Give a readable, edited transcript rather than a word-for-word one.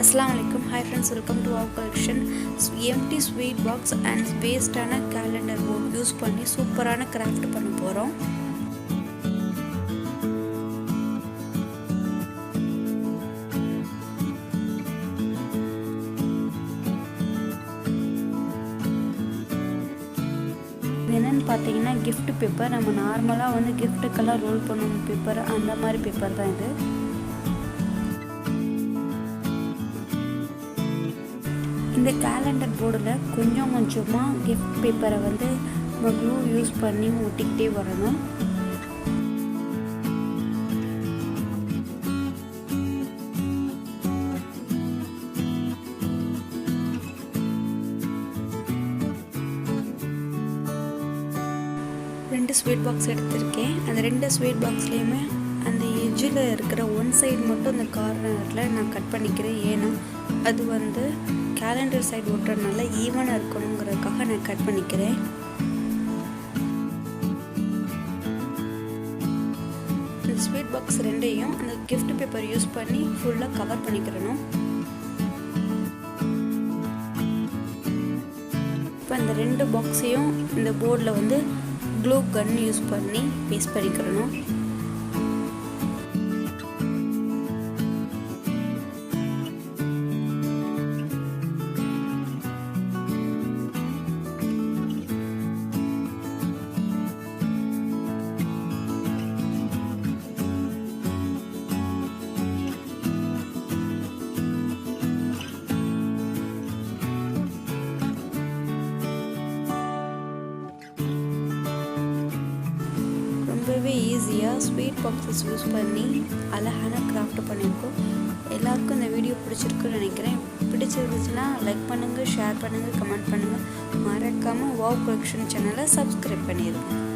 Assalamualaikum. Hi friends, welcome to our collection. Empty sweet box and waste ana calendar board use பண்ணி சூப்பரான craft பண்ண போறோம். என்னன்னு பார்த்தீங்கன்னா gift paper. நம்ம நார்மலா வந்து giftக்கெல்லாம் ரோல் பண்ணும் பேப்பர், அந்த மாதிரி பேப்பர் தான் இது. இந்த கேலண்டர் போர்டில் கொஞ்சமாக கிஃப்ட் பேப்பரை வந்து நம்ம க்ளூ யூஸ் பண்ணி ஒட்டிக்கிட்டே வரணும். ரெண்டு ஸ்வீட் பாக்ஸ் எடுத்திருக்கேன். அந்த ரெண்டு ஸ்வீட் பாக்ஸ்லேயுமே அந்த எட்ஜில் இருக்கிற ஒன் சைடு மட்டும் அந்த கார்னரில் நான் கட் பண்ணிக்கிறேன். ஏன்னா அது வந்து கேலண்டர் சைடு ஒட்டுறதுனால ஈவனாக இருக்கணுங்கிறதுக்காக நான் கட் பண்ணிக்கிறேன். இந்த ஸ்வீட் பாக்ஸ் ரெண்டையும் அந்த கிஃப்ட் பேப்பர் யூஸ் பண்ணி ஃபுல்லாக கவர் பண்ணிக்கிறணும். இப்போ இந்த ரெண்டு பாக்ஸையும் இந்த போர்டில் வந்து க்ளூ கன் யூஸ் பண்ணி பேஸ்ட் பண்ணிக்கிறணும். ரொம்பவே ஈஸியாக ஸ்வீட் பாக்ஸஸ் யூஸ் பண்ணி அழகான கிராஃப்ட் பண்ணியிருக்கோம். எல்லாருக்கும் இந்த வீடியோ பிடிச்சிருக்குன்னு நினைக்கிறேன். பிடிச்சிருந்துச்சுன்னா லைக் பண்ணுங்கள், ஷேர் பண்ணுங்கள், கமெண்ட் பண்ணுங்கள். மறக்காமல் வாவ் கலெக்ஷன் சேனலை சப்ஸ்கிரைப் பண்ணிடுங்க.